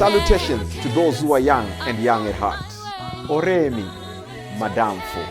Salutations to those who are young and young at heart. Oremi, Madamfo.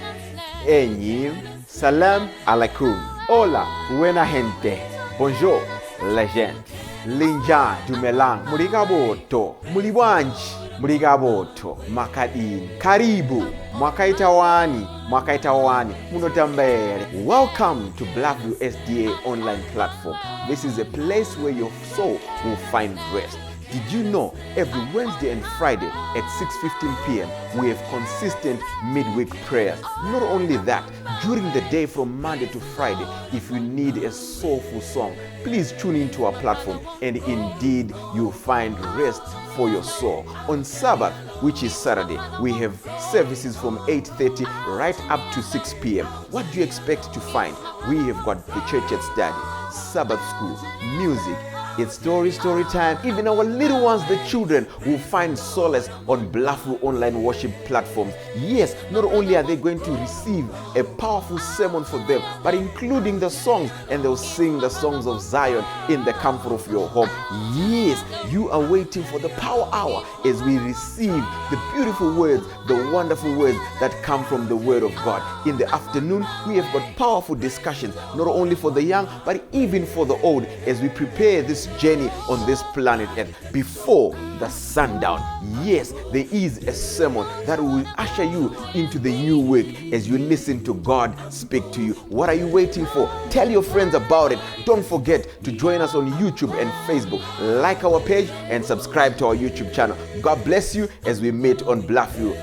Enyi, Salam alaikum. Hola, buena gente. Bonjour, legend. Linja dumelang. Murigaboto. Mulibwanji. Murigaboto. Makadini. Karibu. Mwakaitawani. Mwakaitawani. Munotambere. Welcome to Blackview SDA online platform. This is a place where your soul will find rest. Did you know every Wednesday and Friday at 6:15 p.m. we have consistent midweek prayers? Not only that, during the day from Monday to Friday, if you need a soulful song, please tune into our platform and indeed you'll find rest for your soul. On Sabbath, which is Saturday, we have services from 8:30 right up to 6 p.m. What do you expect to find? We have got the church at study, Sabbath school, music, it's story time. Even our little ones, the children, will find solace on Blackview online worship platforms. Yes, not only are they going to receive a powerful sermon for them, but including the songs, and they'll sing the songs of Zion in the comfort of your home. Yes, you are waiting for the power hour as we receive the beautiful words, the wonderful words that come from the word of God. In the afternoon, we have got powerful discussions, not only for the young, but even for the old, as we prepare this journey on this planet Earth before the sundown. Yes, there is a sermon that will usher you into the new week as you listen to God speak to you. What are you waiting for? Tell your friends about it. Don't forget to join us on YouTube and Facebook. Like our page and subscribe to our YouTube channel. God bless you as we meet on Blackview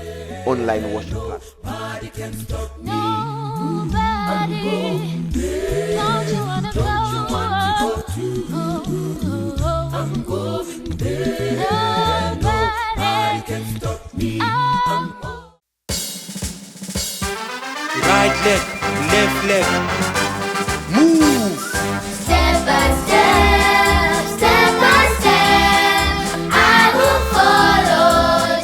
online worship platform. Nobody can stop me. Nobody. Don't you wanna go? I'm going there. Nobody can stop me. Right leg, left leg. Move. Step by step, step by step, I will follow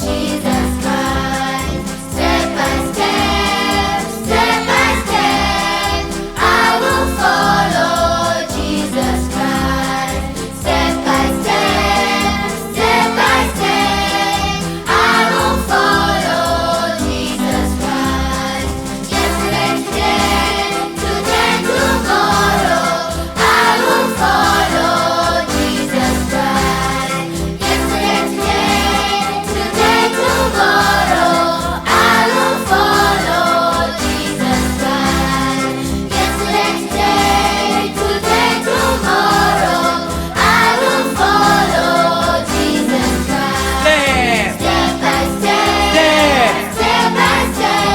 Jesus Christ. Step by step, step by step, I will follow Jesus Christ. Step by step, step by step, I will follow Jesus Christ. Yesterday, today, tomorrow, I will follow Jesus Christ. Yesterday, today, tomorrow, I will follow Jesus Christ. Yesterday, today, tomorrow, I will follow Jesus Christ. Step by step, step by step,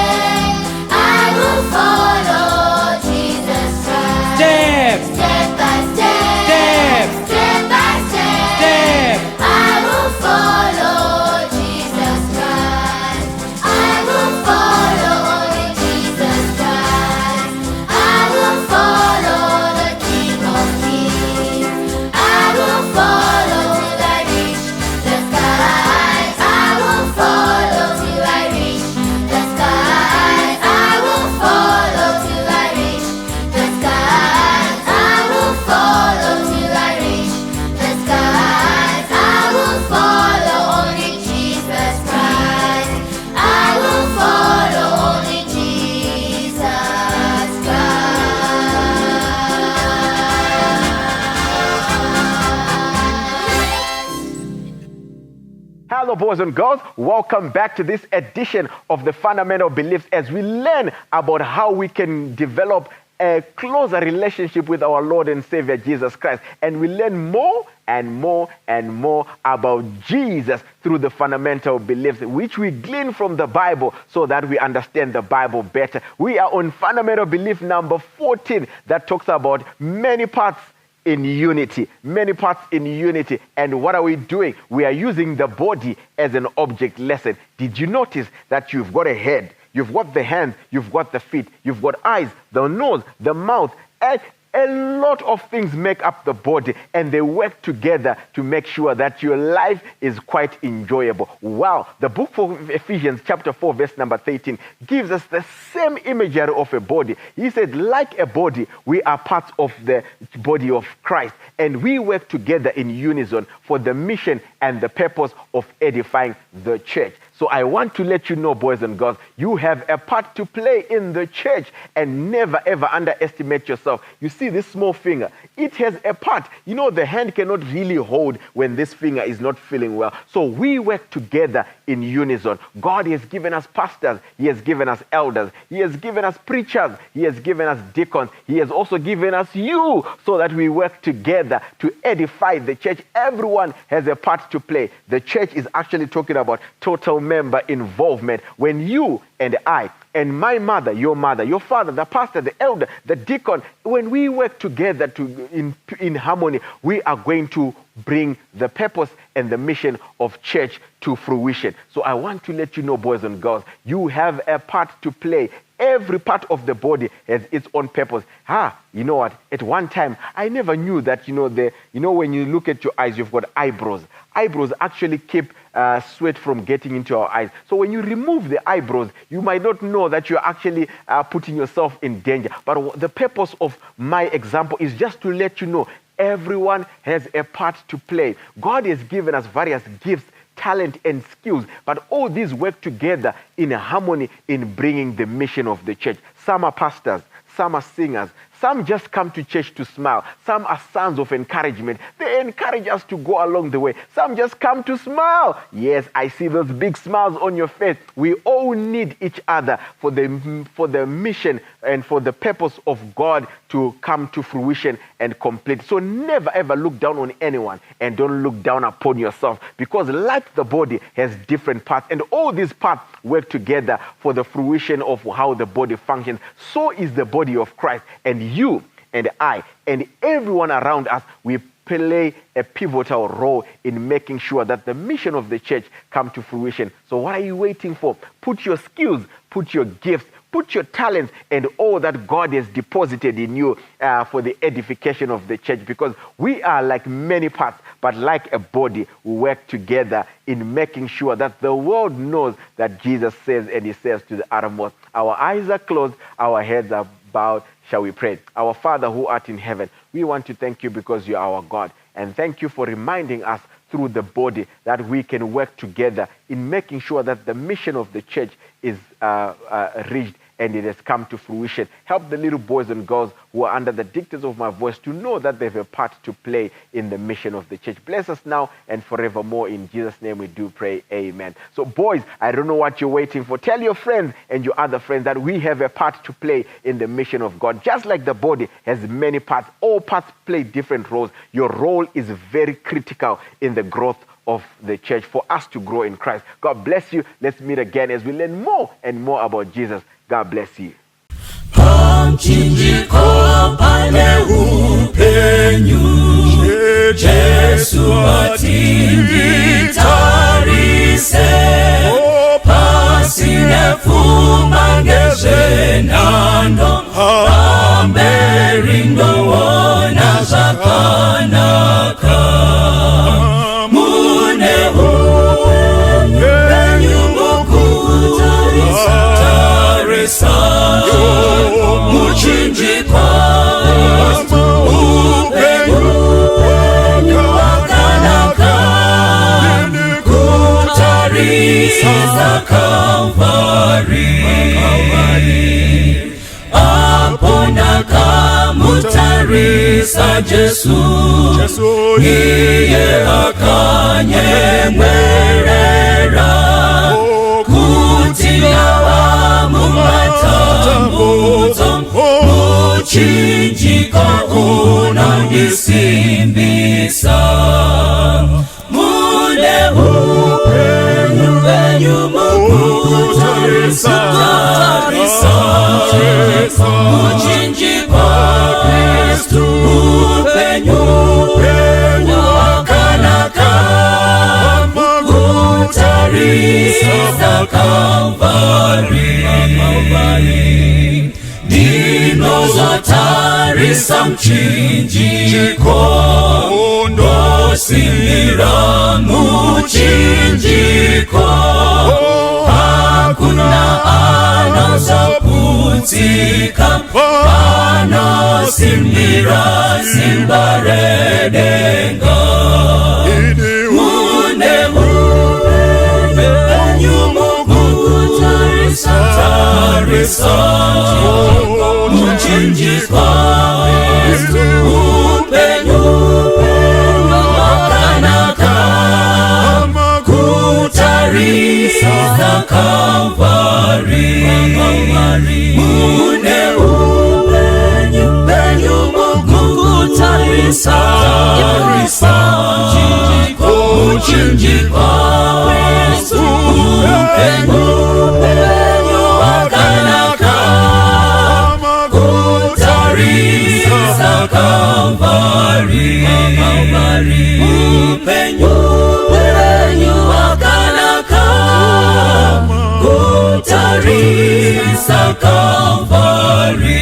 I will follow Jesus Christ. Step by step, step by step, I will follow Jesus Christ. I will follow only Jesus Christ. I will follow the King of Kings. I will follow till I reach the skies. I will follow till I reach the skies. I will follow till I reach the skies. I will follow till I reach the skies. I will follow only Jesus Christ. I will follow only Jesus Christ. Hello, boys and girls. Welcome back to this edition of the Fundamental Beliefs as we learn about how we can develop a closer relationship with our Lord and Savior Jesus Christ. And we learn more and more and more about Jesus through the fundamental beliefs, which we glean from the Bible so that we understand the Bible better. We are on fundamental belief number 14 that talks about many parts in unity, many parts in unity. And what are we doing? We are using the body as an object lesson. Did you notice that you've got a head, you've got the hands, you've got the feet, you've got eyes, the nose, the mouth, and A lot of things make up the body, and they work together to make sure that your life is quite enjoyable. Wow, the book of Ephesians chapter 4 verse number 13 gives us the same imagery of a body. He said, like a body, we are part of the body of Christ, and we work together in unison for the mission and the purpose of edifying the church. So I want to let you know, boys and girls, you have a part to play in the church, and never ever underestimate yourself. You see this small finger, it has a part. You know, the hand cannot really hold when this finger is not feeling well. So we work together in unison. God has given us pastors, He has given us elders, He has given us preachers, He has given us deacons, He has also given us you, so that we work together to edify the church. Everyone has a part to play. The church is actually talking about total member involvement. When you and I and my mother, your father, the pastor, the elder, the deacon, when we work together in harmony, we are going to bring the purpose and the mission of church to fruition. So I want to let you know, boys and girls, you have a part to play. Every part of the body has its own purpose. You know what? At one time, I never knew that, when you look at your eyes, you've got eyebrows. Eyebrows actually keep sweat from getting into our eyes. So when you remove the eyebrows, you might not know that you're actually putting yourself in danger. But the purpose of my example is just to let you know, everyone has a part to play. God has given us various gifts, talent and skills, but all these work together in harmony in bringing the mission of the church. Some are pastors, some are singers, some just come to church to smile. Some are sons of encouragement. They encourage us to go along the way. Some just come to smile. Yes, I see those big smiles on your face. We all need each other for the mission and for the purpose of God to come to fruition and complete. So never ever look down on anyone, and don't look down upon yourself, because like the body has different parts, and all these parts work together for the fruition of how the body functions. So is the body of Christ, and you and I and everyone around us, we play a pivotal role in making sure that the mission of the church come to fruition. So what are you waiting for? Put your skills, put your gifts, put your talents and all that God has deposited in you for the edification of the church, because we are like many parts, but like a body, we work together in making sure that the world knows that Jesus says, and He says to the uttermost. Our eyes are closed, our heads are bowed. Shall we pray? Our Father who art in heaven, we want to thank you because you are our God, and thank you for reminding us through the body that we can work together in making sure that the mission of the church is reached and it has come to fruition. Help the little boys and girls who are under the dictates of my voice to know that they have a part to play in the mission of the church. Bless us now and forevermore. In Jesus' name we do pray. Amen. So boys, I don't know what you're waiting for. Tell your friends and your other friends that we have a part to play in the mission of God. Just like the body has many parts, all parts play different roles. Your role is very critical in the growth of the church for us to grow in Christ. God bless you. Let's meet again as we learn more and more about Jesus. God bless you. Pamchinjiko pale upenyu, Jesu atinditarise, pasine fumangeze nando, amberindo wona zakanaka. Mune upenyu mukutarisa, muchinjikwa upenyu wakanaka, kutarisa Kalvari, apona kamutarisa Jesu, iye akanyemwerera, kutilawa mumatambuzo, muchinjiko unandisimbisa. Mune upenyu mukutarisa, muchinjiko Kristu, upenyu wakanaka, kutarisa Kalvari, dino zatari kutarisa mchinjiko, ndosimbira muchinjiko. Hakuna anazoputika, anosimbira simbaredenga. Mune upenyumu kutarisa muchinjiko, upenyu wakanaka kutarisa Kalvari. Mune upenyu kutarisa muchinjiko, upenyu wakanaka kutarisa Kalvari. Upenyu wakanaka kutarisa Kalvari.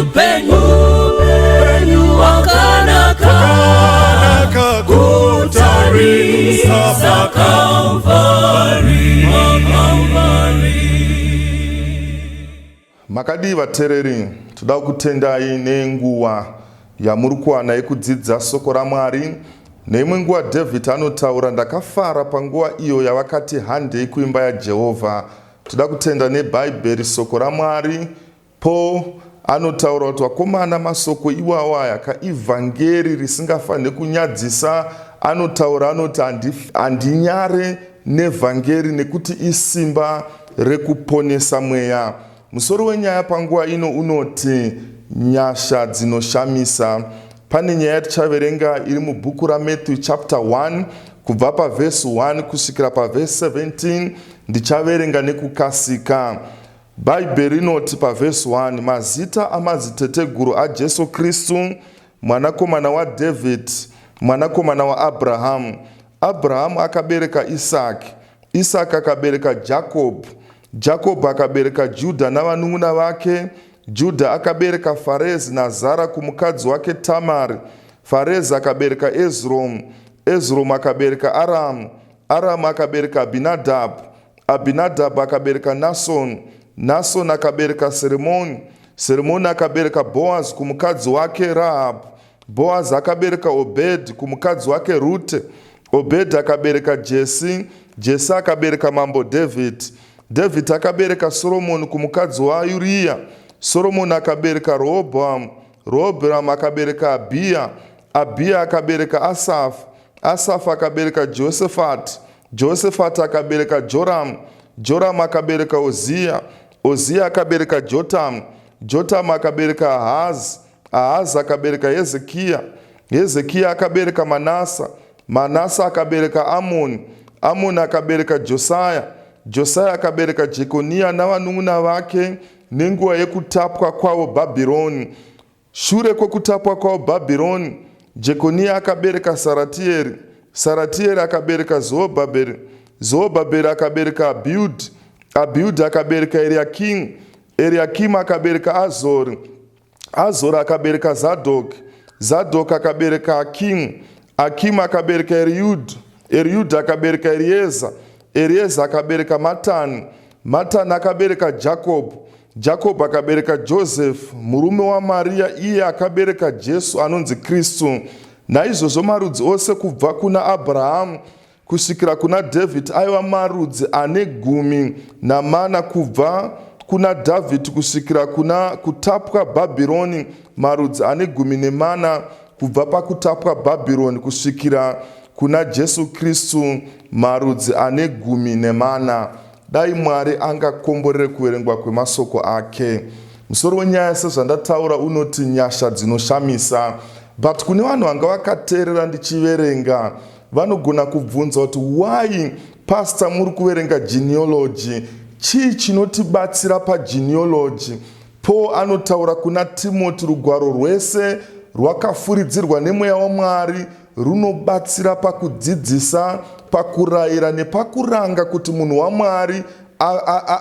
Upenyu wakanaka kutarisa Kalvari. Makadi vatereri, toda kutendai nenguva yamuri kuwana yekudzidza soko raMwari. Neimwe nguva David anotaura, ndakafara panguva iyo yavakati handei kuimba yaJehovha. Toda kutenda nebhaibheri soko raMwari. Po anotaura kuti vakomana masoko iwawa aya kaivhangeri risingafaniri kunyadzisa. Anotaura anoti handinyare nevhangeri nekuti isimba rekuponesa mweya. Musoro wenyaya panguva ino unoti nyasha dzinoshamisa. Pane nyaya tichaverenga iri mubhuku raMatthew chapter 1 kubva pavhesi 1 kusvikira pavhesi 17. Ndichaverenga nekukasika. Bhaibheri inoti pavhesi 1, mazita amadziteteguru aJesu Kristu, mwanakomana waDhavhidhi, mwanakomana waAbhurahama. Abhurahama akabereka Isaki, Isaki akabereka Jakobho, Jakobho akabereka Judha navanun'una vake. Judha akabereka Farezi naZara kumukadzi wake Tamari. Farezi akabereka Ezromu, Ezromu akabereka Aramu, Aramu akabereka Abinadhabhu, Abinadhabhu akabereka Nasoni, Nasoni akabereka Seremoni, Seremoni akabereka Boazi kumukadzi wake Rahabhu, Boazi akabereka Obhedhi kumukadzi wake Rute, Obhedhi akabereka Jesi, Jesi akabereka mambo Davidhi, Davidhi akabereka Soromoni kumukadzi waUria, Soromoni akabereka Rehobhoamu, Rehobhoamu akabereka Abhiya, Abhiya akabereka Asafu, Asafu akabereka Joshafati, Joshafati akabereka Joramu, Joramu akabereka Oziya, Oziya akabereka Jotamu, Jotamu akabereka Ahazi, Ahazi akabereka Hezekiya, Hezekiya akabereka Manasa, Manasa akabereka Amoni, Amoni akabereka Josaya, Josaya akabereka Jekoniya navanun'una vake nenguva yekutapwa kwavo Bhabhironi. Shure kwekutapwa kwavo Bhabhironi, Jekoniya akabereka Saratieri, Saratieri akabereka Zerubhabheri, Zerubhabheri akabereka Abhiudhi, Abhiudhi akabereka Eriakimu, Eriakimu akabereka Azori, Azori akabereka Zadhoki, Zadhoki akabereka Akimu, Akimu akabereka Eriudhi, Eriudhi akabereka Erieza, Erieza akabereka Matani, Matani akabereka Jakobho, Jakobho akabereka Josefu murume waMaria, iye akabereka Jesu anonzi Kristu. Naizvozvo marudzi ose kubva kuna Abhurahamu kusvikira kuna Dhavhidhi aiva marudzi ane 14. Kubva kuna Dhavhidhi kusvikira kuna kutapwa Bhabhironi marudzi ane 14. Kubva pakutapwa Bhabhironi kusvikira kuna Jesu Kristu marudzi ane 14. Dai Mwari angakomborere kuverengwa kwemasoko ake. Musoro wenyaya sezvandataura unoti nyasha dzinoshamisa. But kune vanhu vanga vakateerera ndichiverenga vanogona kubvunza kuti why pastor muri kuverenga genealogy? Chii chinotibatsira pagenealogy? Paul anotaura kuna Timoti rugwaro rwese rwakafuridzirwa nemweya waMwari runobatsira pakudzidzisa, pakurayira nepakuranga kuti munhu waMwari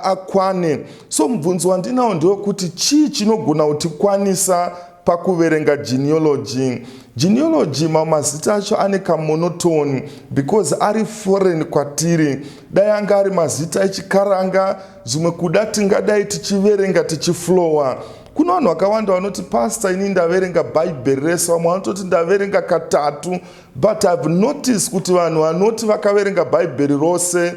akwane. So mubvunzo wandinawo ndewekuti chii chinogona kutikwanisa pakuverenga genealogy. Genealogy mazita acho ane kamonotoni because ari foreign kwatiri. Dai anga ari mazita echikaranga, zvimwe kuda tingadai tichiverenga tichiflowa. Kuna vanhu vakawanda vanoti pastor ini ndaverenga bhaibheri rese, vamwe vanototi ndaverenga katatu, but I've noticed kuti vanhu vanoti vakaverenga bhaibheri rose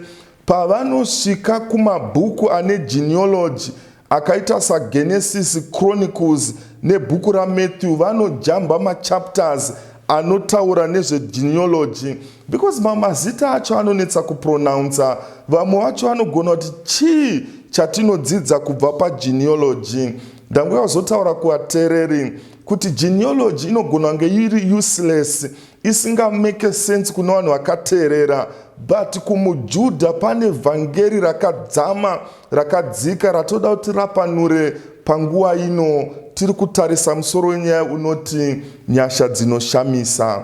pavanosvika kumabhuku ane genealogy akaita saGenesis, Chronicles nebhuku raMatthew vanojamba machapters anotaura nezvegenealogy because mazita acho anonetsa kupronounsa. Vamwe vacho vanogona kuti chii chatinodzidza kubva pagenealogy. Ndangweva zotaura kuvateereri kuti genealogy inogona kunge iri useless, isinga make sense kuna vanhu vakateerera, but kumujudha pane vhangeri rakadzama rakadzika ratoda kuti rapanure panguva ino tiri kutarisa musoro wenyaya unoti nyasha dzinoshamisa.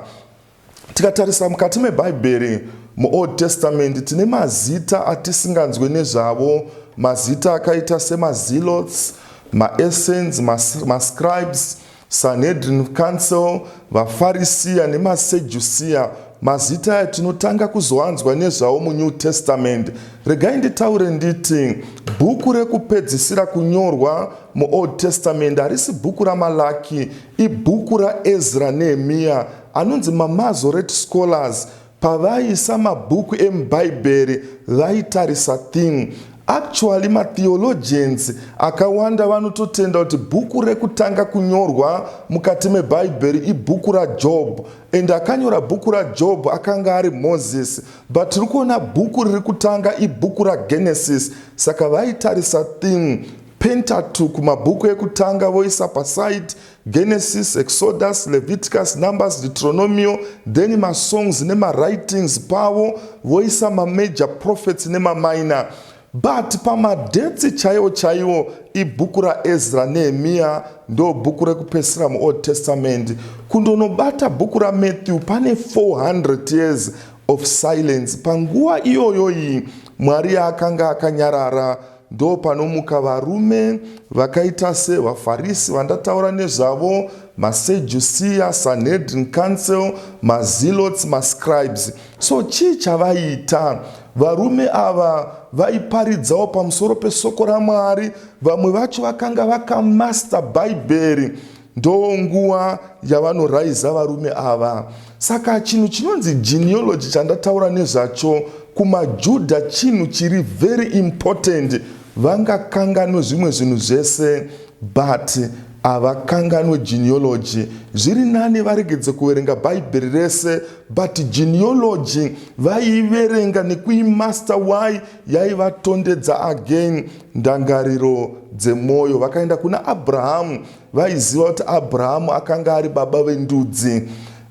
Tikatarisa mukati mebhaibheri muOld Testament tine mazita atisinganzwe nezvavo, mazita akaita semaZilots, maEssens, mascribes, Sanhedrin Council, vaFarisia nemaSedhusia. Mazita aya tinotanga kuzoanzwa nezvavo muNew Testament. Regai nditaure nditi bhuku rekupedzisira kunyorwa muOld Testament harisi bhuku raMalaki, ibhuku raEzra neHemia. Anonzi maMasorete scholars pavaisa mabhuku emubhaibheri vaitarisa theme. Actually matheologians akawanda vanototenda kuti bhuku rekutanga kunyorwa mukati mebhaibheri ibhuku raJob, and akanyora bhuku raJob akanga ari Moses, but tiri kuona bhuku riri kutanga ibhuku raGenesis. Saka vaitarisa theme Pentateuch, mabhuku ekutanga voisa paside, Genesis, Exodus, Leviticus, Numbers, Deuteronomy, then masongs nemawritings pavo voisa major prophets nemaminor. But pamadetsi chaiwo ibhuku raEzra neHemia ndo bhuku rekupedzisira muOld Testament. Kundonobata bhuku raMatthew pane 400 years of silence. Panguva iyoyoyi Mwari akanga akanyarara, ndo panomuka varume vakaita sevaFarisi vandataura nezvavo, maSedhusia, Sanhedrin Council, maZilots, mascribes. So chii chavaita? Varume ava vaiparidzawo pamusoro pesoko raMwari, vamwe vacho vakanga vakamaster bhaibheri. Ndo nguva yavanoraiza varume ava. Saka chinhu chinonzi genealogy chandataura nezvacho kumaJudha chinhu chiri very important. Vangakanganwe zvimwe zvinhu zvese, but avakanganwe genealogy. Zviri nani varegedze kuverenga bhaibheri rese, but genealogy vaiverenga nekuimaster. Why? Yaivatondedza again ndangariro dzemwoyo. Vakaenda kuna Abrahamu, vaiziva kuti Abrahamu akanga ari baba vendudzi.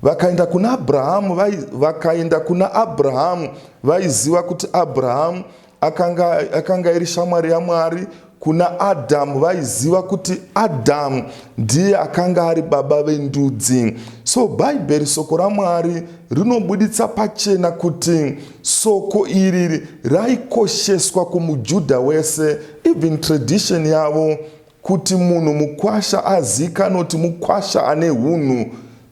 Vakaenda kuna Abrahamu vaiziva kuti Abrahamu akanga iri shamwari yaMwari. Kuna Adamu vaiziva kuti Adamu ndiye akanga ari baba vendudzi. So bhaibheri, soko raMwari, rinobuditsa pachena kuti soko iri raikosheswa kumujudha wese, even tradition yavo kuti munhu mukwasha azikanwe kuti mukwasha ane hunhu.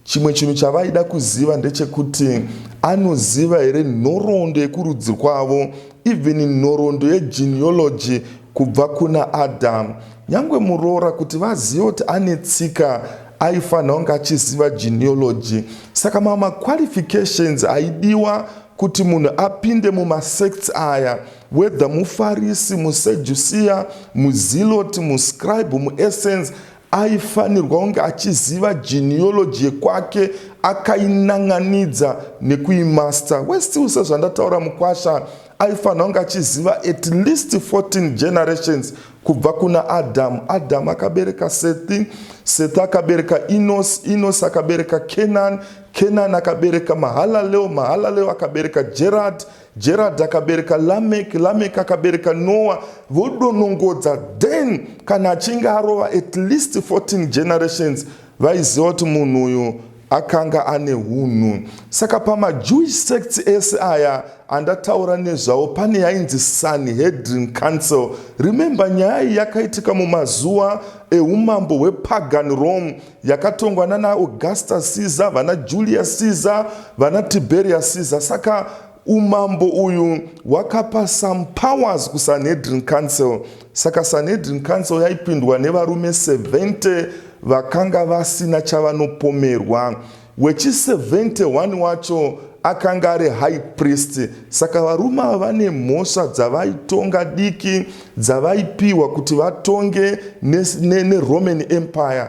Chimwe chinhu chavaida kuziva ndechekuti anoziva here nhoroondo yekurudzi kwavo, even nhoroondo yegenealogy kubva kuna Adamu. Nyangwe muroora kuti vazive kuti ane tsika aifanira kunge achiziva genealogy. Saka qualifications aidiwa kuti munhu apinde mumasects aya, whether muFarisi, muSedhusia, muZiloti, muscribe, muEssens, aifanirwa kunge achiziva genealogy yekwake, akainanganidza nekuimaster. Westill sezvandataura mukwasha, aifanira kunge achiziva at least 14 generations kubva kuna Adamu. Adamu akabereka Sethi, Sethi akabereka Enos, Enos akabereka Kenan, Kenan akabereka Mahalalel, Mahalalel akabereka Jared, Jared akabereka Lamek, Lamek akabereka Noah. Vodonongodza, then kana achinge arova at least 14 generations, vaiziva kuti munhu uyu akanga ane hunhu. Saka pamajewish sects ese aya andataura nezvavo pane yainzi Sanhedrin Council. Remember nyaya yakaitika mumazuva eumambo hwepagan Rome yakatongwa nana Augustus Caesar, vana Julius Caesar, vana Tiberius Caesar. Saka umambo uyu wakapa some powers kuSanhedrin Council. Saka Sanhedrin Council yaipindwa nevarume 70 vakanga vasina chavanopomerwa. Wechi71 wacho akanga ari high priest. Saka varume ava vane mhosva dzavaitonga diki dzavaipiwa kuti vatonge neRoman Empire.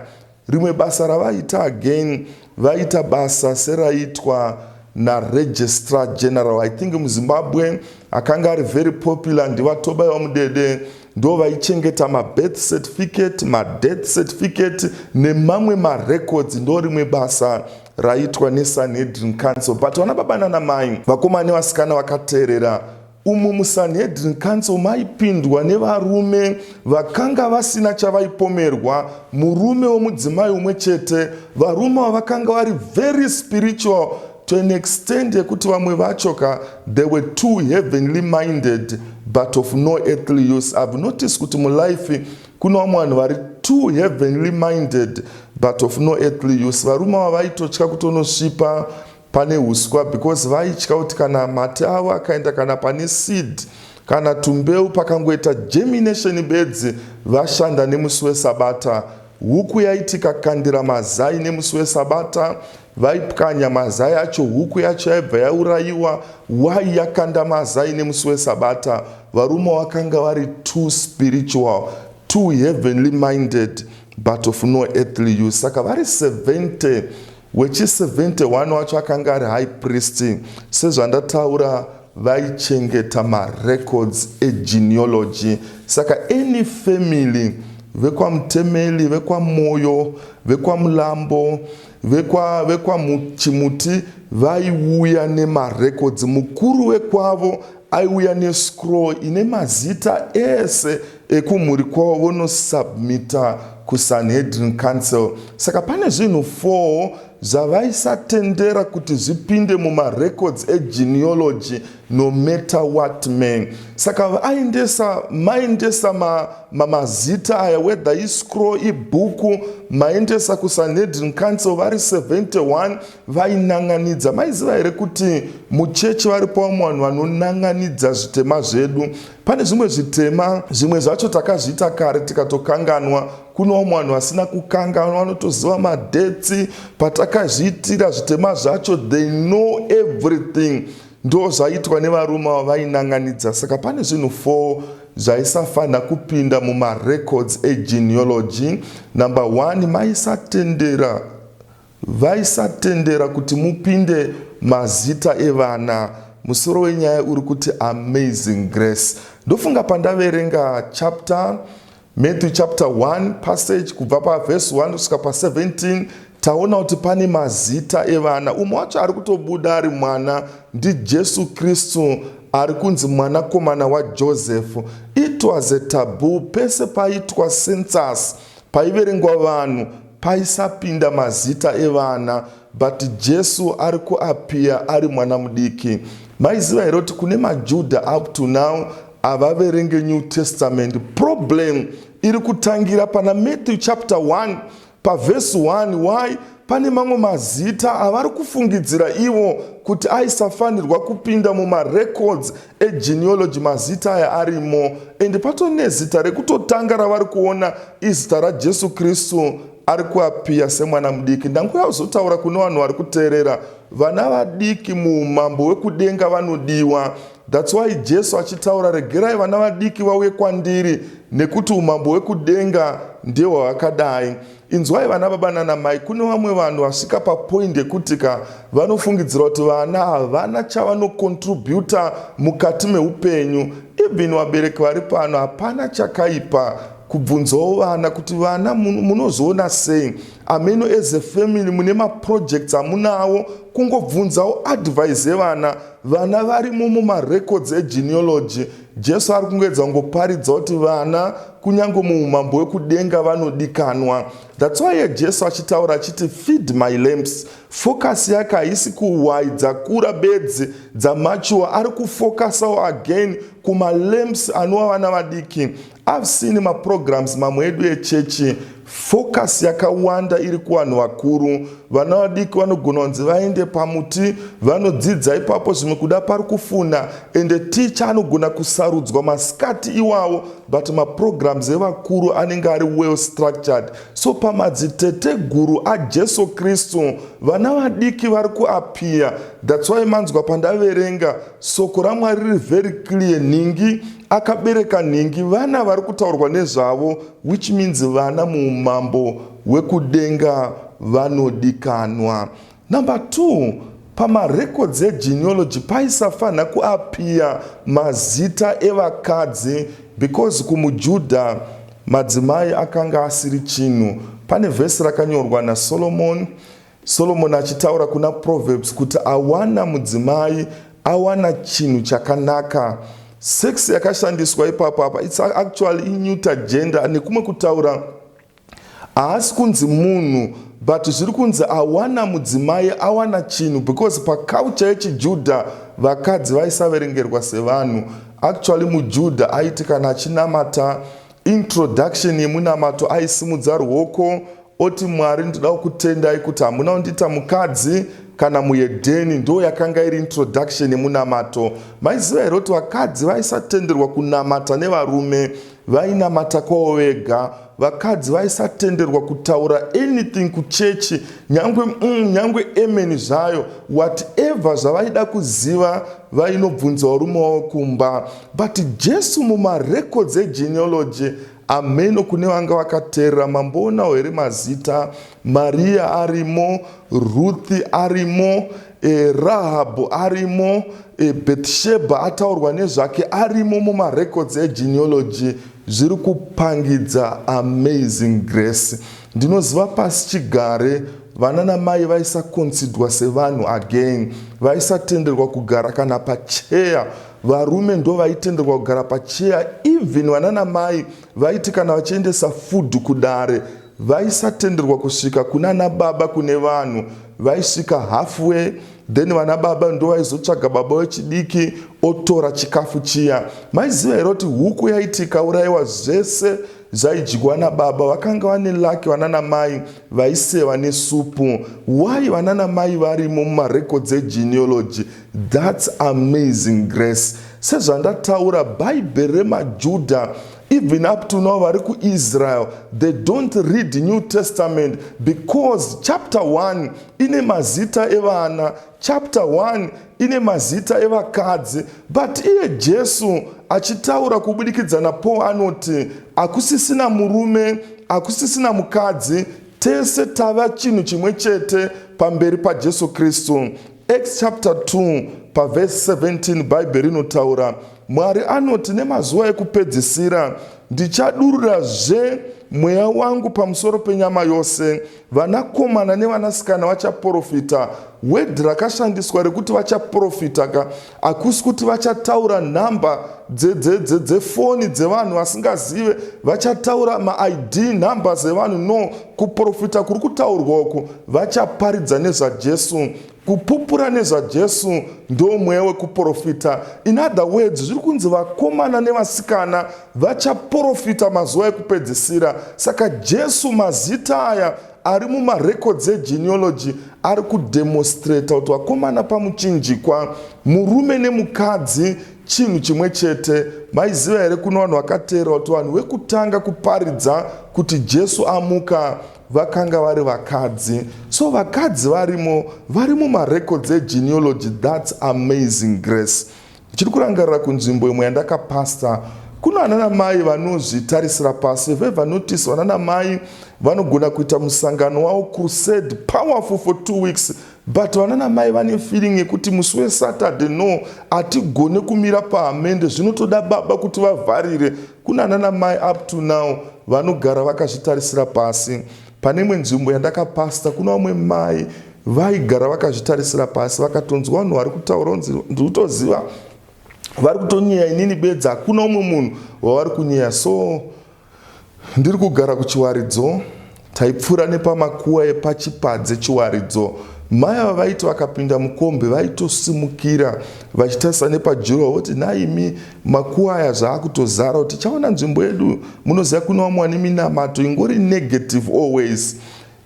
Rimwe basa ravaita again, vaita basa seraitwa naRegistrar General, I think muZimbabwe, akanga ari very popular. Ndivatobai Vamudede ndo vaichengeta mabirth certificate, madeath certificate nemamwe marecords. Ndo rimwe basa raitwa neSanhedrin Council. But vana baba nana mai, vakomana nevasikana vakateerera, umu muSanhedrin Council maipindwa nevarume vakanga vasina chavaipomerwa, murume womudzimai umwe chete. Varume vakanga vari very spiritual to an extent yekuti vamwe vachoka they were too heavenly minded but of no earthly use. I've noticed kuti mulife kuna vamwe vanhu vari too heavenly minded but of no earthly use. Varume ava vaitotya kutonosvipa pane uswa because vaitya kuti kana mate avo akaenda kana pane seed kana tumbeu pakangoita germination bedzi vashanda nemusi weSabata. Huku yaitika kandira mazai nemusi weSabata, vaipwanya mazai acho, huku yacho yaibva yaurayiwa. Why yakanda mazai nemusi weSabata? Varume vakanga vari too spiritual, too heavenly minded but of no earthly use. Saka vari 70, wechi71 wacho akanga ari high priest. Sezvandataura vaichengeta marecords egenealogy. Saka any family, vekwaMutemeli, vekwaMoyo, vekwaMulambo, vekwaChimuti vaiuya nemarecords. Mukuru wekwavo aiuya nescroll ine mazita ese ekumhuri kwavo vonosubmita kuSanhedrin Council. Saka pane zvinhu 4 zvavaisatendera kuti zvipinde mumarecords egenealogy no matter what man. Saka maendesa mazita aya, whether iscroll ibhuku, maendesa kuSanhedrin Council vari 71 vainanganidza. Maiziva here kuti muchechi varipo vamwe vanhu vanonanganidza zvitema zvedu. Pane zvimwe zvitema, zvimwe zvacho takazviita kare tikatokanganwa. Kuna vamwe vanhu vasina kukanganwa vanotoziva madetsi patakazviitira zvitema zvacho. They know everything. Ndo zvaitwa nevarume vainanganidza. Saka pane zvinhu 4 zvaisafanira kupinda mumarecords egenealogy. Number 1, vaisatendera kuti mupinde mazita evana. Musoro wenyaya uri kuti Amazing Grace. Ndofunga pandaverenga Matthew chapter 1 passage kubva paverse 1 kusvika pa17, taona kuti pane mazita evana. Umwe wacho ari kutobuda ari mwana ndiJesu Kristu, ari kunzi mwanakomana waJoseph. It was a taboo. Pese paitwa census, paiverengwa vanhu, paisapinda mazita evana, but Jesu ari kuapia ari mwana mudiki. Maiziva here kuti kune maJudha up to now avaverenge New Testament. Problem iri kutangira pana Matthew chapter 1 paverse 1. Why? Pane mamwe mazita avari kufungidzira ivo kuti aisafanirwa kupinda mumarecords egenealogy. Mazita aya arimo, ende patone zita rekutotanga ravari kuona izita raJesu Kristu ari kuapia semwana mudiki. Ndanguya kuzotaura kune vanhu vari kuteerera, vana vadiki muumambo hwekudenga vanodiwa. That's why Jesu achitaura, regerai vana vadiki vauye kwandiri nekuti umambo hwekudenga ndihwo hwakadai. Inzwai vana baba nana mai, kune vamwe vanhu vasvika papoint yekutika vanofungidzira kuti vana havana chavanokontributa mukati meupenyu. Even vabereki vari pano hapana chakaipa kubvunzawo vana kuti vana munozoona sei ameno as a family mune maprojects amunawo, kungobvunzawo advice yevana. Vana varimo mumarecords egenealogy. Jesu ari kungoedza kungoparidza kuti vana kunyange muumambo hwekudenga vanodikanwa. That's why Jesu achitaura achiti feed my lambs. Focus yake haisi kuwaidza kura bedzi dzamachuwa, ari kufocusawo again kuma lambs anova vana vadiki. I've seen maprograms mamwe edu echechi focus yakawanda iri kuvanhu vakuru. Vana vadiki vanogona kunzi vaende pamuti vanodzidza ipapo, zvimwe kuda pari kufunda, ende ticha anogona kusarudzwa masikati iwawo, but maprograms evakuru anenge ari well structured. So pamadzitete guru aJesu Kristu vana vadiki vari kuapia. That's why manzwa pandaverenga soko raMwari riri very clear. Ningi akabereka ningi, vana vari kutaurwa nezvavo, which means vana muumambo hwekudenga vanodikanwa. Number 2, pamarecords egenealogy paisafanira kuapia mazita evakadzi, because kumujudha madzimai akanga asiri chinhu. Pane vhesi rakanyorwa naSolomon achitaura kuna Proverbs kuti awana mudzimai awana chinhu chakanaka. Sex yakashandiswa ipapo apa, it's actually inyuta gender, nekumwe kutaura haasi kunzi munhu, but zviri kunzi awana mudzimai awana chinhu, because paculture yechiJudha vakadzi vaisaverengerwa sevanhu. Actually muJudha aiti kana achinamata, introduction yemunamato aisimudza ruoko oti Mwari ndoda kutendai kuti hamuna kundita mukadzi kana muedheni. Ndo yakanga iri introduction yemunamato. Maiziva here kuti vakadzi vaisatenderwa kunamata nevarume, vainamata kwavo vega. Vakadzi vaisatenderwa kutaura anything kuchechi, nyangwe amen zvayo, whatever zvavaida kuziva vainobvunza varume wavo kumba. But Jesu mumarecords egenealogy, ameno kune vanga vakateerera, mambonawo here mazita, Maria arimo, Ruthi arimo, Rahabhu arimo, Bethsheba ataurwa nezvake arimo mumarecords egenealogy. Zviri kupangidza amazing grace. Ndinoziva pasi chigare vana namai vaisakonsidwa sevanhu again, vaisatenderwa kugara kana pacheya. Varume ndo vaitenderwa kugara pacheya. Even vana namai vaiti kana vachiendesa food kudare vaisatenderwa kusvika kunana baba kune vanhu, vaisvika halfway, then vana baba ndo vaizotsvaga baba wechidiki otora chikafu chiya. Maiziva here kuti huku yaiti ikaurayiwa zvese zvaidyiwa nababa, vakanga vane laki vana namai vaiseva nesupu. Why vana namai varimo mumarecords egenealogy? That's amazing grace. Sezvandataura, bhaibheri remaJudha even up to now vari kuIsrael, they don't read New Testament because chapter 1 ine mazita evana, chapter 1 ine mazita evakadzi. But iye Jesu achitaura kubudikidza naPaul anoti akusisina murume, akusisina mukadzi, tese tava chinhu chimwe chete pamberi paJesu Kristu. Acts chapter 2 paverse 17 bhaibheri inotaura, Mwari anoti nemazuva ekupedzisira ndichadururazve mweya wangu pamusoro penyama yose, vanakomana nevanasikana vachaprofita. Wedhi rakashandiswa rekuti vachaprofita hakusi kuti vachataura nhamba dzefoni dzevanhu vasingazive, vachataura maID nhamba dzevanhu. No, kuprofita kuri kutaurwa uku vachaparidza nezvaJesu, kupupura nezvaJesu ndo mweya wekuprofita. In other words, zviri kunzi vakomana nevasikana vachaprofita mazuva ekupedzisira. Saka Jesu mazita aya ari mumarecords egenealogy ari kudemonstrata kuti vakomana pamuchinjikwa, murume nemukadzi chinhu chimwe chete. Maiziva here kuno vanhu vakateera kuti vanhu vekutanga kuparidza kuti Jesu amuka vakanga vari vakadzi. So vakadzi varimo, vari mumarecords egenealogy. That's amazing grace. Chiri kurangarira kunzvimbo imwe yandakapasta, kuno vananamai vanozvitarisira pasi. If ever notice, vananamai vanogona kuita musangano wavo crusade powerful for 2 weeks, but vananamai vane feeling yekuti musi weSaturday no, hatigone kumira pahamende, zvinotoda baba kuti vavharire. Kuna vananamai up to now vanogara vakazvitarisira pasi. Pane imwe nzvimbo yandakapasta kuna vamwe mai vaigara vakazvitarisira pasi, vakatonzwa vanhu vari kutaura kunzi ndikutoziva vari kutonyeya inini bedza, hakuna umwe munhu wavari kunyeya. So ndiri kugara kuchiwaridzo, taipfuura nepamakuva epachipadze chiwaridzo. Mai ava vaiti vakapinda mukombe vaitosimukira vachitarisa nepajuro voti naimi makuva aya zvaakutozara kuti tichaona nzvimbo yedu. Munoziva kuna vamwe vane minamato ingori negative always.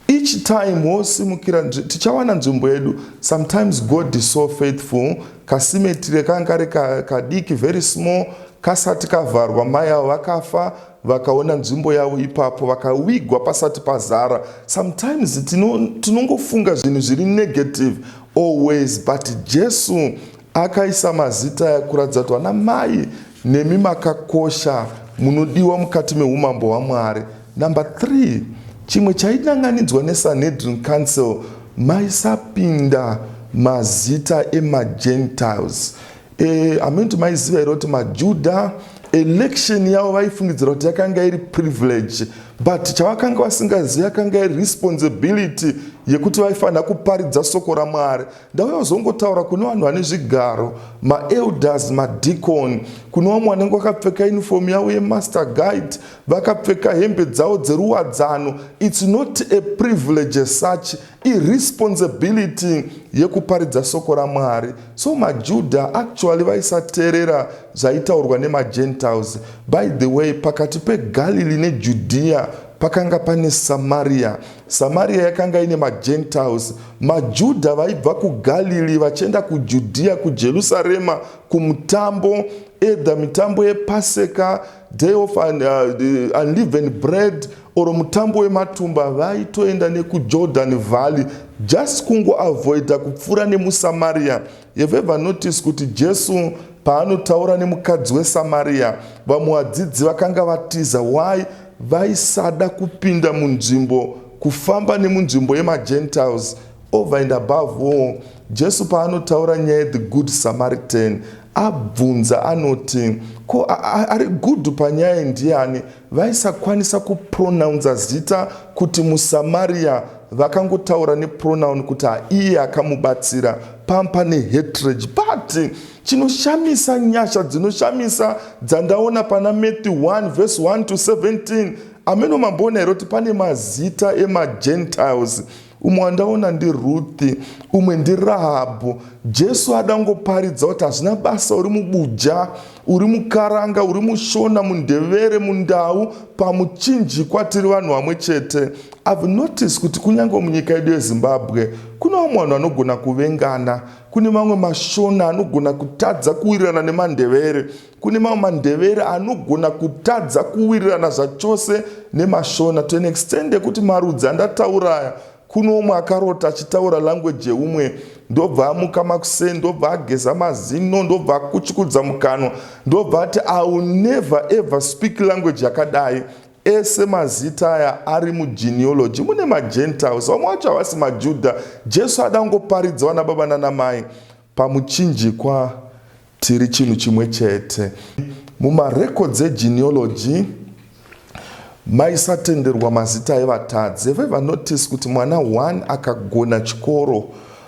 Each time wosimukira tichawana nzvimbo yedu. Sometimes God is so faithful. Kasimetire kangari kadiki very small kasati kavharwa, mai avo vakafa vakaona nzvimbo yavo ipapo vakawigwa pasati pazara. Sometimes tinongofunga zvinhu zviri negative always, but Jesu akaisa mazita yakuratidza kuti vana mai nemi makakosha munodiwa mukati meumambo hwaMwari. Number 3, chimwe chainanganidzwa neSanhedrin Council, maisapinda mazita emaGentiles. Amenti maiziva here kuti maJudha election yavo vaifungidzira kuti yakanga iri privilege, but chavakanga vasingazivi yakanga iri responsibility yekuti vaifanira kuparidza soko raMwari. Ndauya kuzongotaura kune vanhu vane zvigaro, maelders, madeacon, kune vamwe vanenge vakapfeka uniform yavo yemaster guide, vakapfeka hembe dzavo dzeruwadzano. It's not a privilege as such, irresponsibility yekuparidza soko raMwari. So maJudha actually vaisateerera zvaitaurwa nemaGentiles. By the way, pakati peGalilee neJudea pakanga pane Samaria. Samaria yakanga ine maGentiles. maJudha vaibva kuGalilee vachienda kuJudea, kuJerusarema, kumutambo, either mitambo yePaseka, Day of Unleavened Bread, oro mutambo wematumba, vaitoenda nekuJordan Valley just kungoavoida kupfuura nemuSamaria. You've ever noticed kuti Jesu paanotaura nemukadzi weSamaria, vamwe vadzidzi vakanga vatiza. Why? Vaisada kupinda munzvimbo, kufamba nemunzvimbo yemaGentiles. Over and above all, Jesu paanotaura nyaya the Good Samaritan, abvunza anoti ko ari good panyaya ndiani. Vaisakwanisa kupronounza zita kuti muSamaria, vakangotaura nepronoun kuti iye akamubatsira. Pampa nehatred. But chinoshamisa, nyasha dzinoshamisa dzandaona pana Matthew 1 verse 1 to 17, ameno mambona here kuti pane mazita emaGentiles. Umwe wandaona ndi Ruthi, umwe ndi Rahabhu. Jesu adangoparidza kuti hazvina basa uri mubuja, uri mukaranga, uri mushona, mundevere, mundau, pamuchinjikwa tiri vanhu vamwe chete. I've noticed kuti kunyange munyika yedu yeZimbabwe kuna vamwe vanhu vanogona kuvengana. Kune mamwe mashona anogona kutadza kuwirirana nemandevere. Kune mamwe mandevere anogona kutadza kuwirirana zvachose nemashona, to an extent yekuti marudzi andatauraya kuno umwe akarota achitaura language yeumwe, ndobva amuka makuseni, ndobva ageza mazino, ndobva akuchukudza mukanwa, ndobva ati I will never ever speak language yakadai. Ese mazita aya ari mugenealogy. Mune maGentiles, vamwe vacho havasi maJudha. Jesu adangoparidza vana baba nana mai, pamuchinjikwa tiri chinhu chimwe chete. Mumarecords egenealogy maisatenderwa mazita evatadzi. Have you ever noticed kuti mwana 1 akagona chikoro,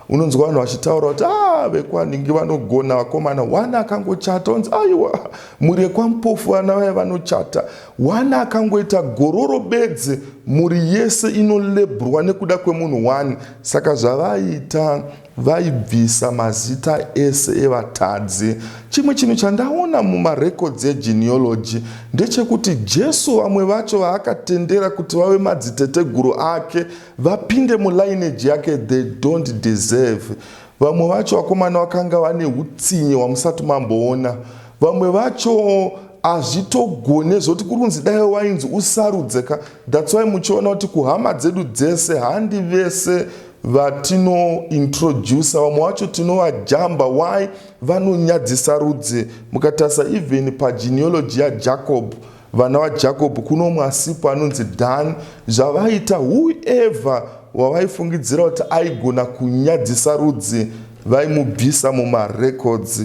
unonzwa vanhu vachitaura kuti vekwaningi vanogona, vakomana 1 akangochata, unzi aiwa muri yekwaMupofu vana vaya vanochata. 1 akangoita gororo bedzi, muri yese inolebhurwa nekuda kwemunhu 1. Saka zvavaita vaibvisa mazita ese evatadzi. Chimwe chinhu chandaona mumarecords egenealogy ndechekuti Jesu vamwe vacho vaakatendera kuti vave madziteteguru ake, vapinde mulineage yake, they don't deserve. Vamwe vacho vakomana vakanga vane utsinye hwamusati mamboona. Vamwe vacho hazvitogone zvoti kurunzi dai wainzi usarudzeka. That's why muchiona kuti kuhama dzedu dzese handi vese vatino introduce, vamwe vacho tinovajamba. Why? Vanonyadzisa rudzi. Mukatarisa even pagenealogy yaJacob, vana vaJacob, kuno umwe asipo anonzi Dan. Zvavaita whoever wavaifungidzira kuti aigona kunyadzisa rudzi vaimubvisa mumarecords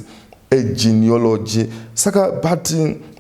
egenealogy. Saka but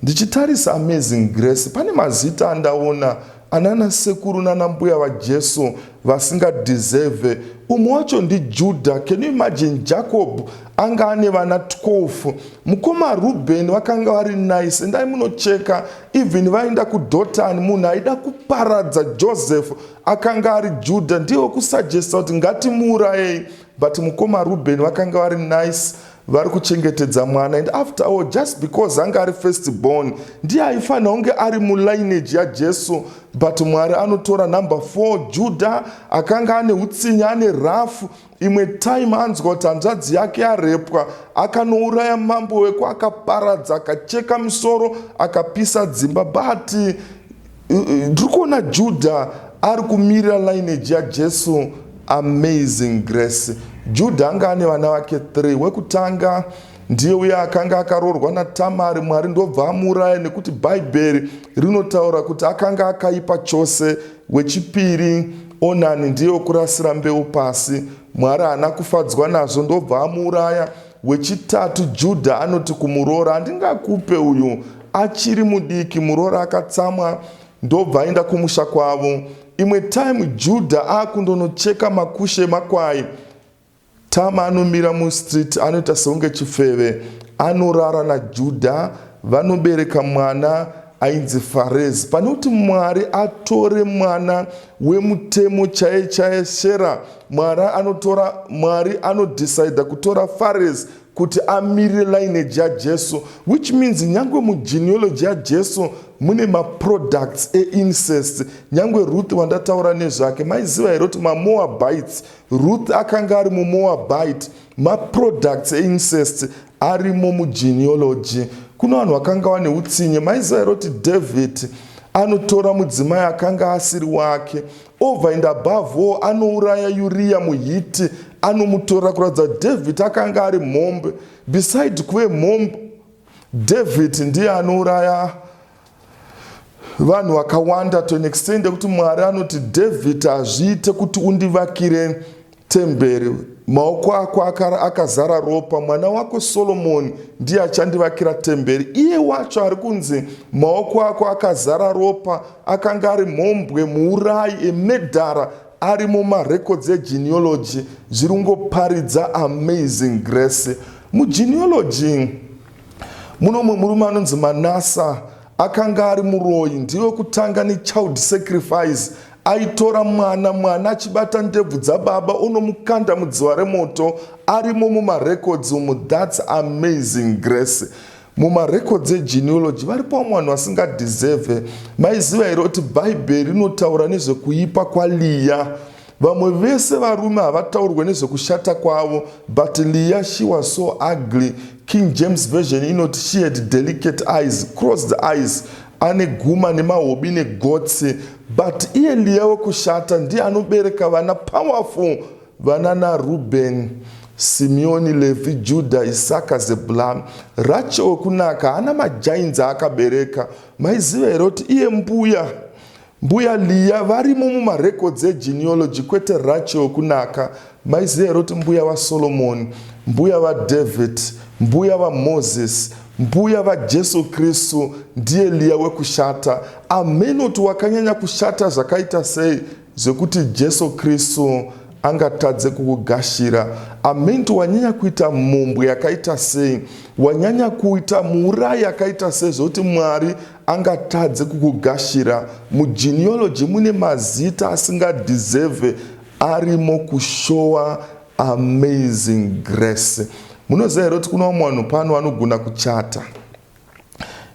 ndichitarisa Amazing Grace pane mazita andaona anana sekuru nana mbuya vaJesu vasinga deserve. Umwe wacho ndi Judah. Can you imagine Jacob anga ane vana 12, mukoma Ruben vakanga vari nice, endai munocheka even vaenda kuDotani munhu aida kuparadza Joseph akanga ari Judah, ndiwo kusuggesta kuti ngatimuurayei, but mukoma Ruben vakanga vari nice, vari kuchengetedza mwana. And after all, just because anga ari first born ndiye aifanira kunge ari mulineage yaJesu, but Mwari anotora number 4 Judah akanga ane utsinye, ane rafu. Imwe time anzwa kuti hanzvadzi yake yarepwa, akanouraya mambo weko, akaparadza, akacheka misoro, akapisa dzimba. But ndiri kuona Judah ari kumirira lineage yaJesu. Amazing Grace. Judah anga ane vana vake 3. Wekutanga ndiye uya akanga akaroorwa naTamari, Mwari ndobva amuuraya nekuti Bhaibheri rinotaura kuti akanga akaipa chose. Wechipiri Onani ndiye okurasira mbeu pasi, Mwari haana kufadzwa nazvo ndobva amuuraya. Wechitatu Judah anoti kumuroora, handingakupe uyu achiri mudiki. Muroora akatsamwa ndobva aenda kumusha kwavo. Imwe time Judah akundonocheka makushe makwai, Tama anomira mustreet anoita seunge chifeve, anorara naJudah, vanobereka mwana ainzi Farez. Pane kuti Mwari atore mwana wemutemo chaiye chaiye Shera, Mwari anodecide kutora Farez kuti amirire lineage yaJesu, which means nyangwe mugenealogy yaJesu mune maproducts eincest. Nyangwe Ruth wandataura nezvake, maiziva here kuti maMoabites, Ruth akanga ari muMoabite, maproducts eincest arimo mugenealogy. Kuno vanhu vakanga vane utsinye. Maiziva here kuti David anotora mudzimai akanga asiri wake, over and above all anouraya Uriah muHiti, anomutora kuratidza David akanga ari mhombe. Beside kuve mhombe, David ndiye anouraya vanhu vakawanda to an extent kuti Mwari anoti David hazviite kuti undivakire temberi, maoko ako akazara ropa, mwana wako Solomoni ndiye achandivakira temberi. Iye wacho ari kunzi maoko ako akazara ropa, akanga ari mhombwe, muurayi, emedhara, ari mumarecords egenealogy. Zviri kungoparidza Amazing Grace. Mugenealogy muno murume anonzi Manasa akanga ari muroyi, ndiwe kutanga nechild sacrifice. Aitora mwana achibata ndebvu dzababa onomukanda mudziva remoto, arimo mumarecords umu. That's Amazing Grace. Mumarecords egenealogy varipo vamwe vanhu vasingadeserve. Maiziva here kuti Bhaibheri rinotaura nezvekuipa kwaLeah. Vamwe vese varume havataurwe nezvekushata kwavo, but Leah, she was so ugly. King James Version inoti she had delicate eyes, crossed eyes, ane guma nemahobi negotsi. But iye Leah wekushata ndiye anobereka vana powerful, vana naRuben, Simeoni, Levi, Judah, Isaka, Zebulun. Rachel wekunaka hana majainzi akabereka. Maiziva here kuti iye mbuya Leah varimo mumarecords egenealogy, kwete Rachel wekunaka. Maiziva here kuti mbuya vaSolomoni, mbuya vaDavid, mbuya vaMoses, mbuya vaJesu Kristu ndiye Leah wekushata. Amen kuti wakanyanya kushata zvakaita sei zvekuti Jesu Kristu angatadze kukugashira. Amen kuti wanyanya kuita mhombwe yakaita sei, wanyanya kuita muurayi yakaita sei zvokuti Mwari angatadze kukugashira. Mugenealogy mune mazita asingadeserve arimo kushowa Amazing Grace. Munoziva here kuti kuna vamwe vanhu pano vanogona kuchata,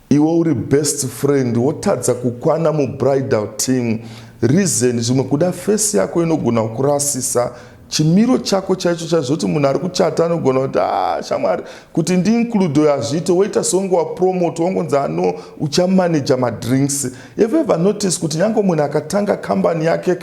iwe uri best friend, wotadza kukwana mubridal team. Reason zvimwe kuda face yako inogona kurasisa chimiro chako chaicho chazvoti munhu ari kuchata anogona kuti shamwari kuti ndiinclude yazviite, woita songe wapromote, wangonzi ano uchamanaja madrinks. Have ever notice kuti nyange munhu akatanga kambani yake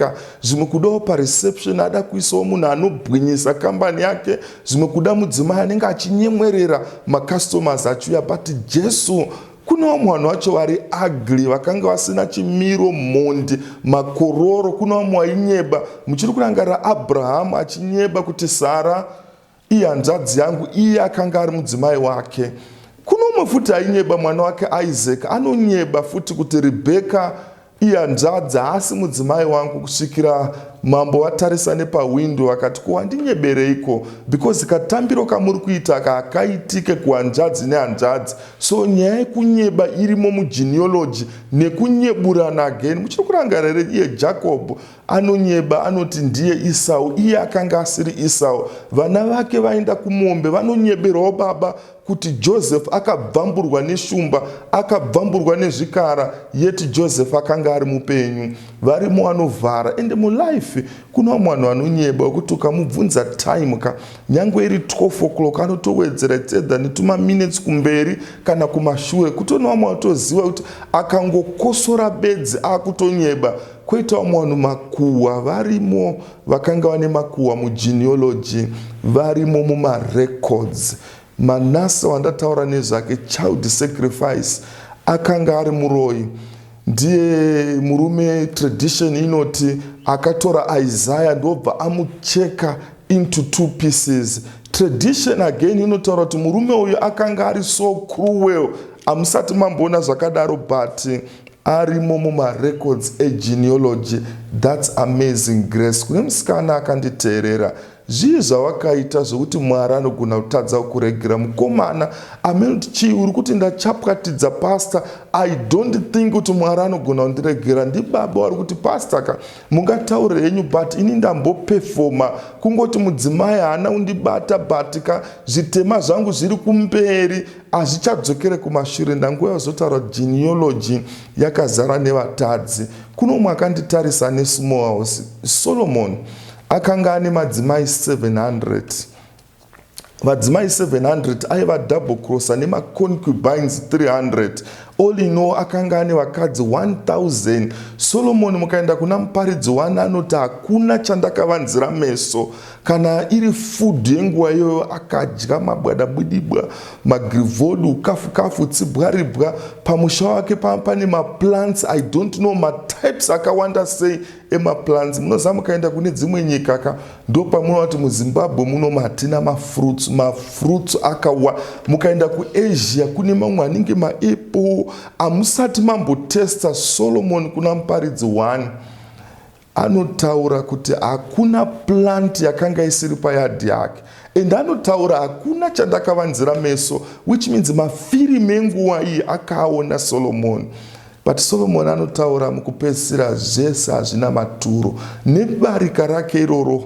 zvimwe kudawo pareception ada kuisawo munhu anobwinyisa kambani yake, zvimwe kuda mudzimai anenge achinyemwerera macustomers achiuya. But Jesu kuna vamwe vanhu vacho vari ugly, vakanga vasina chimiro, mhondi, makororo. Kuna vamwe vainyeba. Muchiri kurangarira Abrahamu achinyeba kuti Sara iye hanzvadzi yangu, iye akanga ari mudzimai wake. Kuno umwe futi ainyeba mwana wake Isaac, anonyeba futi kuti Rebheka iye hanzvadzi haasi mudzimai wangu, kusvikira mambo vatarisa nepawindo akati kuwandinyebereiko, because katambiro kamuri kuita kaakaitike kuhanzvadzi nehanzvadzi. So nyaya yekunyeba irimo mugenealogy nekunyeburana again. Muchiri kurangara here iye Jacob anonyeba, anoti ndiye Esau, iye akanga asiri Esau. Vana vake vaenda kumombe vanonyeberawo baba kuti Joseph akabvamburwa neshumba, akabvamburwa nezvikara, yeti Joseph akanga ari mupenyu. Varimo vanovhara. Ende mulife kuna vanhu vanonyeba kuti ukamubvunza time nyangwe iri 12 o'clock anotowedzera tedza netuma minutes kumberi kana kumashure, kutona vamwe vatoziva kuti akangokosora bedzi akutonyeba. Koita vanhu makuhwa varimo, vakanga vane makuhwa mugenealogy, varimo mumarecords. Manase wandataura nezvake, child sacrifice, akanga ari muroyi. Ndiye murume tradition inoti akatora Isaiah ndobva amucheka into 2 pieces. Tradition again inotaura kuti murume uyu akanga ari so cruel. Amusati mamboona zvakadaro, but arimo mumarecords egenealogy. That's amazing grace. Kune musikana akanditeerera, zvii zvawakaita zvokuti Mwari anogona kutadza kuregera mukomana amenoti chii uri kuti ndachapwatidza pastor, I don't think kuti Mwari anogona kundiregera. Ndibaba wari kuti pastor mungataure henyu, but ini ndambopefoma kungoti mudzimai haana undibata, but zvitema zvangu zviri kumberi hazvichadzokere kumashure. Ndanguva yazotaura genealogy yakazara nevatadzi. Kuno umwe akanditarisa nesmall house, Solomon akanga ane madzimai 700. Madzimai 700 aiva double crosser nemaconcubines 300. All in all akanga ane vakadzi 1000. Solomon mukaenda kuna muparidzi wane anoti hakuna chandakavanzira meso. Kana iri food yenguva iyoyo akadya mabwadabudibwa, magrivodu, ukafu-kafu, tsibwaribwa. Pamusha wake pane maplants, I don't know matypes akawanda sei emaplants. Munoziva mukaenda kune dzimwe nyika ndo pamunoona kuti muZimbabwe muno matina mafruits akawa. Mukaenda kuAsia kune mamwe anenge maapple. Amusati mambotesta. Solomon kuna muparidzi one anotaura kuti hakuna plant yakanga isiri payadhi yake, and anotaura hakuna chandakavanzira meso, which means mafilimi enguva iyi akaona Solomon. But Solomon anotaura mukupedzisira zvese hazvina maturo. Nebarika rake iroro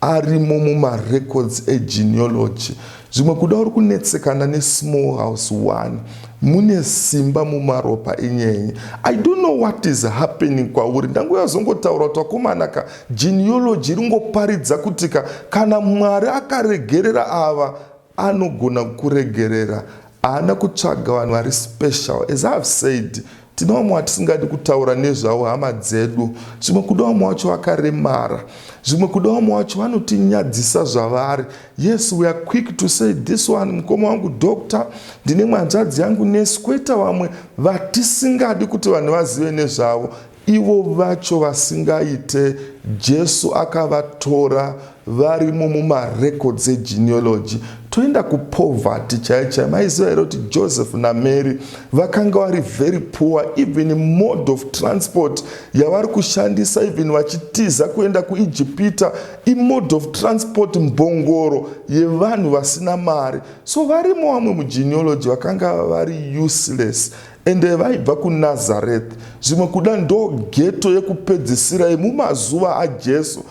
arimo mumarecords egenealogy. Zvimwe kuda uri kunetsekana nesmall house one, mune simba mumaropa enyenye. I don't know what is happening kwauri. Ndanguva yazongotaura kuti wakomana genealogy ringoparidza kuti kana Mwari akaregerera ava anogona kuregerera. Haana kutsvaga vanhu vari special. As I have said, tina vamwe vatisingadi kutaura nezvavo hama dzedu. Zvimwe kuda vamwe vacho vakaremara. Zvimwe kuda vamwe vacho vanotinyadzisa zvavari. Yes, we are quick to say this one, mukoma wangu doctor, ndine mwanzvadzi yangu nesi. Koita vamwe vatisingadi kuti vanhu vazive nezvavo. Ivo vacho vasingaite, Jesu akavatora, varimo mumarecords egenealogy. Toenda kupoverty chaiyo. Maiziva here kuti Joseph naMary vakanga vari very poor. Even mode of transport yavari kushandisa, even vachitiza kuenda kuIjipita, mode of transport mbongoro yevanhu vasina mari. So varimo vamwe mugenealogy vakanga vari useless. Ende vaibva kuNazareth. Zvimwe kuda ndo ghetto yekupedzisira yemumazuva aJesu.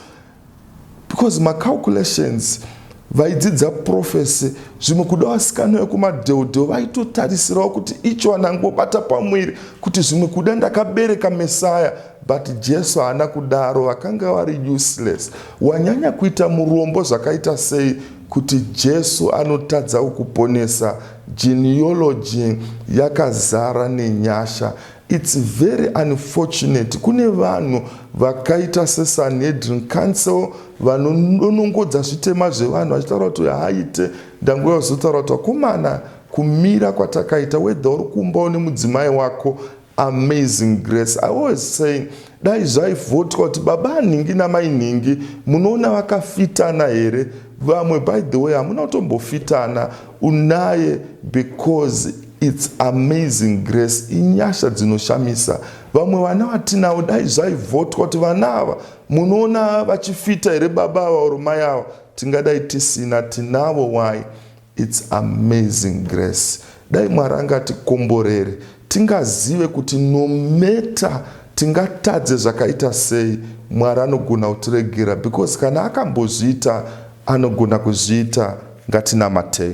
Because my calculations vaidzidza prophecy, zvimwe kuda vasikana vekumadheudheu vaitotarisirawo kuti icho anangobata pamwiri kuti zvimwe kuda ndakabereka Mesaya. But Jesu haana kudaro, vakanga vari useless. Wanyanya kuita murombo zvakaita sei kuti Jesu anotadza kuponesa. Genealogy yakazara nenyasha. It's very unfortunate. Kune vanhu vakaita seSanhedrin Council vanonongodza zvitema zvevanhu vachitaura kuti haite. Ndanguva yozotaura kuti wakomana kumira kwatakaita, whether uri kumba nemudzimai wako, amazing grace. I always say, dai zvaivhotwa kuti baba nhingi namai nhingi munoona vakafitana here, vamwe by the way hamuna kutombofitana unaye because it's amazing grace, inyasha dzinoshamisa. Vamwe vana vatinavo dai zvaivhotwa kuti vana ava munoona vachifita here baba ava oro mai ava, tingadai tisina, tinavo. Why? It's amazing grace. Dai Mwari angatikomborere tingazive kuti no matter tingatadze zvakaita sei, Mwari anogona kutiregera, because kana akambozviita anogona kuzviita. Ngatinamatei.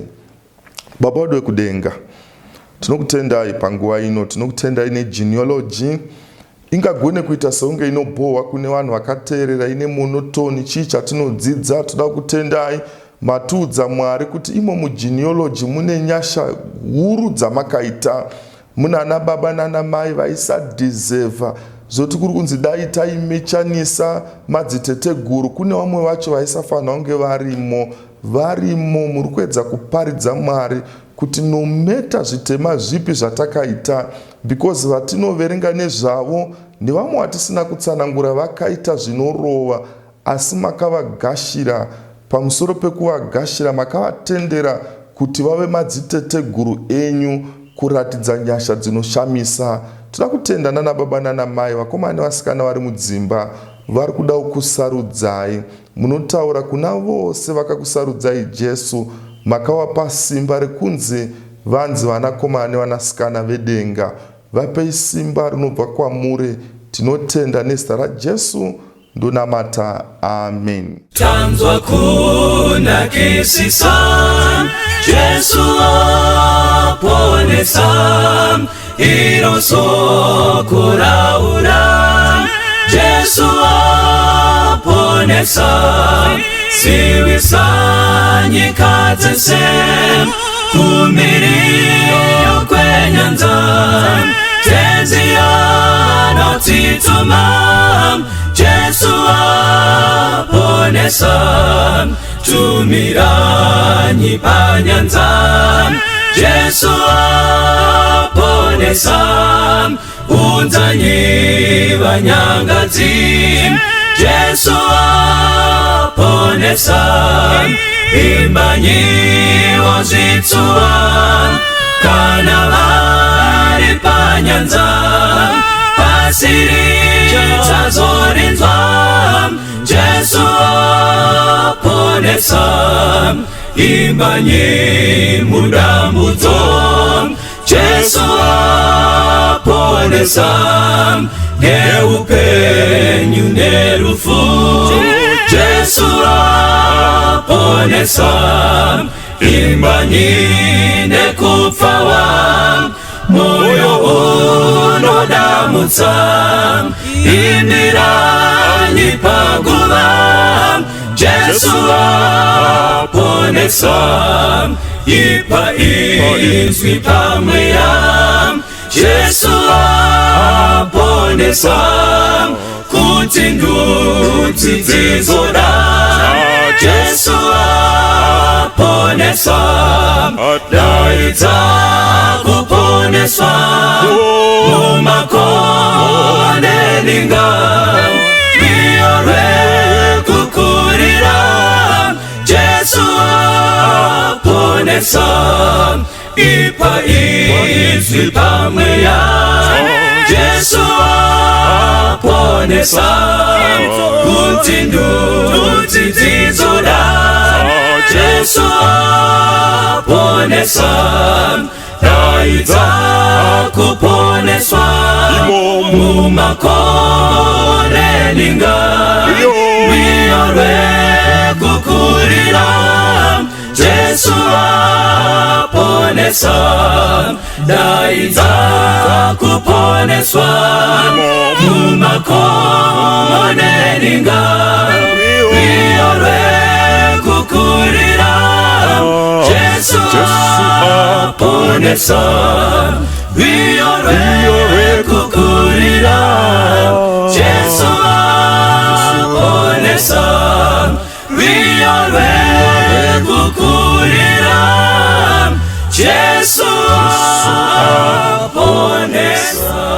Baba wedu wekudenga, tinokutendai panguva ino, tinokutendai negenealogy ingagone kuita seunge inobohwa kune vanhu vakateerera, ine monotoni. Chii chatinodzidza? Toda kutendai matiudza Mwari kuti imo mugenealogy mune nyasha huru dzamakaita. Muna ana baba nana mai vaisadeserva zoti kuri kunzi dai taimechanisa madziteteguru. Kune vamwe vacho vaisafanira kunge varimo. Muri kuedza kuparidza Mwari kuti no matter zvitema zvipi zvatakaita, because vatinoverenga nezvavo nevamwe vatisina kutsanangura vakaita zvinorova, asi makavagashira. Pamusoro pekuvagashira makavatendera kuti vave madziteteguru enyu, kuratidza nyasha dzinoshamisa. Toda kutenda nana baba nana mai, vakomana nevasikana vari mudzimba vari kuda kusarudzai. Munotaura kuna vose vakakusarudzai Jesu, makavapa simba rekunzi vanzi vanakomana nevanasikana vedenga. Vapei simba rinobva kwamuri. Tinotenda nezita raJesu ndonamata, amen. Tanzwa kunakisisa, Jesu aponesa, iro sokuraura, Jesu aponesa, siwisa nyika dzese, kumiriyo kwenyanza, tenzi anotituma, Jesu aponesa, tumiranyi panyanza, Jesu aponesa, unzanyi vanyangadzi, Jesu aponesa, imbanyi wozvitsuwa, kana vari panyanza, pasiri chazorinzwa, Jesu aponesa, imbanyi mudambudzo, Jesu aponesa, neupenyu nerufu, Jesu aponesa, imbanyi nekupfawa, moyo unodamutsa, imiranyi paguva, Jesu aponesa, ipa izwi pamweya, Jesu aponesa, kuti ndudzi dzizoda, Jesu aponesa, daidza kuponeswa, mumakonde linga, miore kukurira, Jesu aponesa, ipa izwi pamweya, Jesu aponesa, kuti ndudzi dzizoda, Jesu aponesa, daidza kuponeswa, mumakore linga, miore kukurira, Jesu aponesa, daidza kuponeswa, mumakore linga, miore kukurira, Jesu aponesa, miore kukurira, Jesu aponesa, miore kukurira, Jesu aponesa.